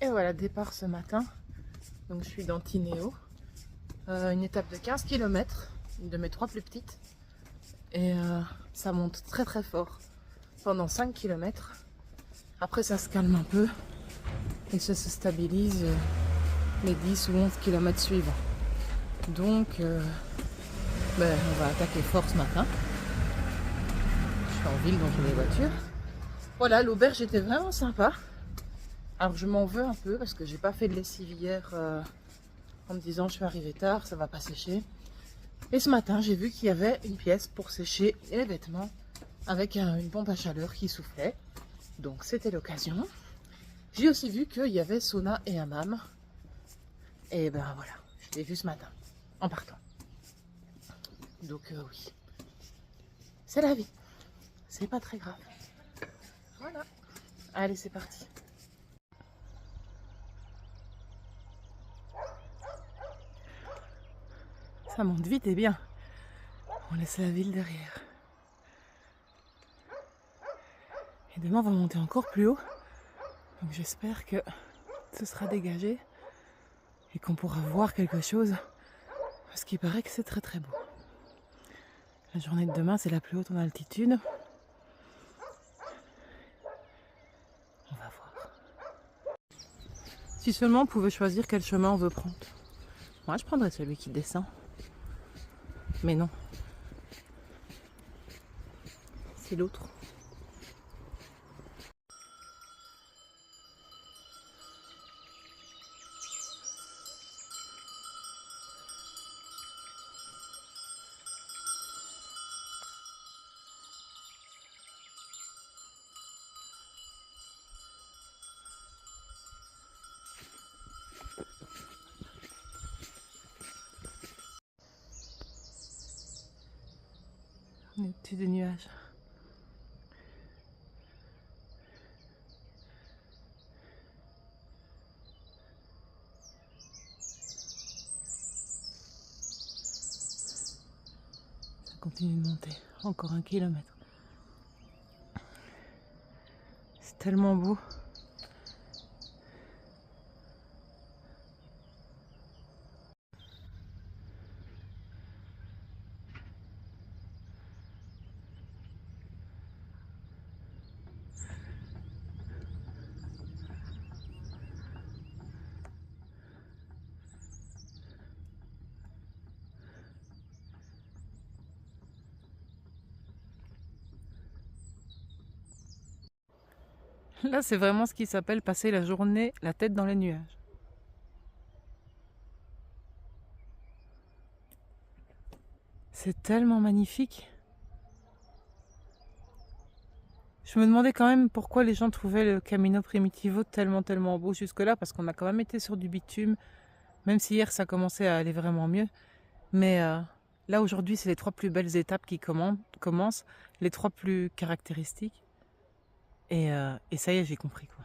Et voilà, départ ce matin. Donc je suis dans Tineo. Une étape de 15 km, une de mes 3 plus petites. Et ça monte très très fort pendant 5 km. Après ça se calme un peu et ça se stabilise les 10 ou 11 km suivants. Donc on va attaquer fort ce matin. Je suis en ville donc j'ai des voitures. Voilà, l'auberge était vraiment sympa. Alors je m'en veux un peu parce que j'ai pas fait de lessive hier en me disant je suis arrivée tard, ça va pas sécher. Et ce matin j'ai vu qu'il y avait une pièce pour sécher les vêtements avec une pompe à chaleur qui soufflait. Donc c'était l'occasion. J'ai aussi vu qu'il y avait sauna et hammam. Et ben voilà, je l'ai vu ce matin en partant. Donc oui, c'est la vie. C'est pas très grave. Voilà. Allez, c'est parti. Ça monte vite et bien. On laisse la ville derrière. Et demain, on va monter encore plus haut. Donc j'espère que ce sera dégagé et qu'on pourra voir quelque chose. Parce qu'il paraît que c'est très très beau. La journée de demain, c'est la plus haute en altitude. On va voir. Si seulement on pouvait choisir quel chemin on veut prendre. Moi, je prendrais celui qui descend. Mais non. C'est l'autre. On est au-dessus des nuages. Ça continue de monter. Encore 1 kilomètre. C'est tellement beau. Là, c'est vraiment ce qui s'appelle passer la journée la tête dans les nuages. C'est tellement magnifique. Je me demandais quand même pourquoi les gens trouvaient le Camino Primitivo tellement beau jusque-là, parce qu'on a quand même été sur du bitume, même si hier ça commençait à aller vraiment mieux. Mais là, aujourd'hui, c'est les 3 plus belles étapes qui commencent, les 3 plus caractéristiques. Et ça y est, j'ai compris quoi.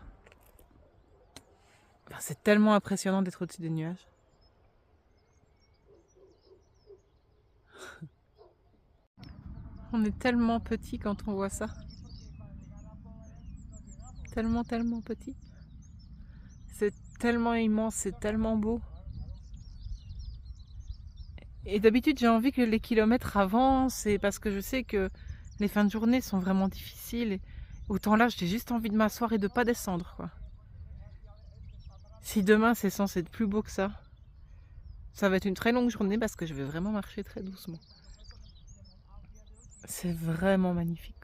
Enfin, c'est tellement impressionnant d'être au-dessus des nuages. On est tellement petit quand on voit ça. Tellement petit. C'est tellement immense, c'est tellement beau. Et d'habitude, j'ai envie que les kilomètres avancent, et parce que je sais que les fins de journée sont vraiment difficiles. Et autant là, j'ai juste envie de m'asseoir et de pas descendre, quoi. Si demain c'est censé être plus beau que ça va être une très longue journée parce que je vais vraiment marcher très doucement. C'est vraiment magnifique.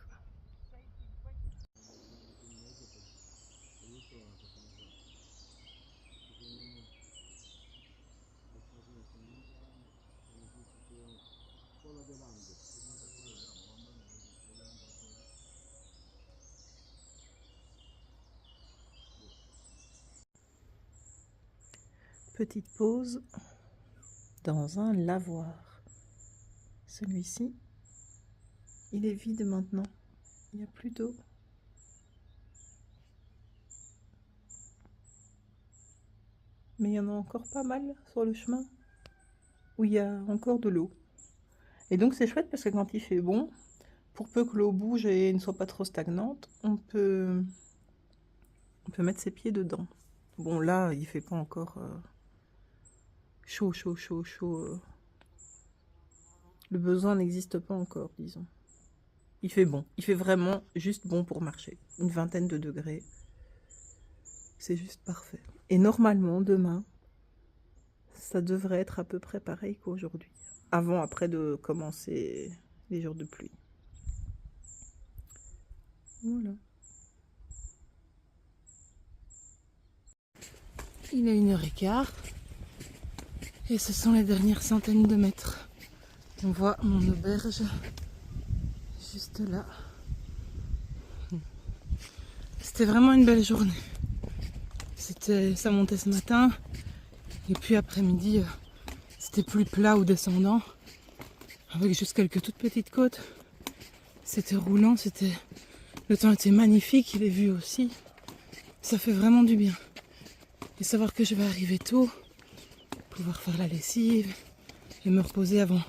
Petite pause dans un lavoir. Celui-ci, il est vide maintenant. Il n'y a plus d'eau. Mais il y en a encore pas mal sur le chemin où il y a encore de l'eau. Et donc c'est chouette parce que quand il fait bon, pour peu que l'eau bouge et ne soit pas trop stagnante, on peut mettre ses pieds dedans. Bon, là, il fait pas encore chaud. Le besoin n'existe pas encore, disons. Il fait bon. Il fait vraiment juste bon pour marcher. Une vingtaine de degrés. C'est juste parfait. Et normalement, demain, ça devrait être à peu près pareil qu'aujourd'hui. Après de commencer les jours de pluie. Voilà. Il est 1h15. Et ce sont les dernières centaines de mètres. On voit mon auberge juste là. C'était vraiment une belle journée. Ça montait ce matin. Et puis après-midi, c'était plus plat ou descendant. Avec juste quelques toutes petites côtes. C'était roulant, le temps était magnifique, les vues aussi. Ça fait vraiment du bien. Et savoir que je vais arriver tôt, pouvoir faire la lessive et me reposer avant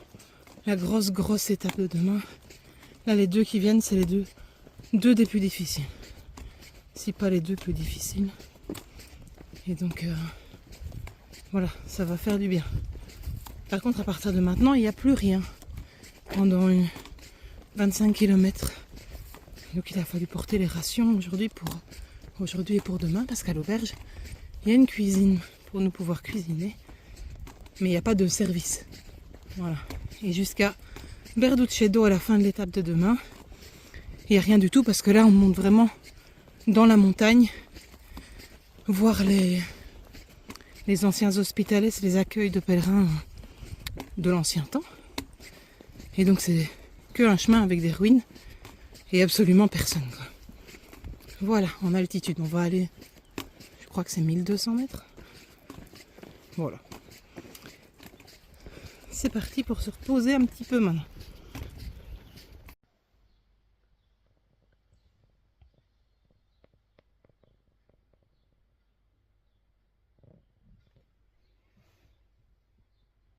la grosse étape de demain. Là, les deux qui viennent, c'est les deux des plus difficiles. Si pas les deux plus difficiles. Et donc, voilà, ça va faire du bien. Par contre, à partir de maintenant, il n'y a plus rien pendant 25 km. Donc il a fallu porter les rations aujourd'hui et pour demain, parce qu'à l'auberge, il y a une cuisine pour nous pouvoir cuisiner. Mais il n'y a pas de service. Voilà. Et jusqu'à Berducedo à la fin de l'étape de demain, il n'y a rien du tout parce que là on monte vraiment dans la montagne, voir les anciens hospitales, les accueils de pèlerins de l'ancien temps. Et donc c'est que un chemin avec des ruines et absolument personne, quoi. Voilà, en altitude, on va aller, je crois que c'est 1200 mètres. Voilà. C'est parti pour se reposer un petit peu maintenant.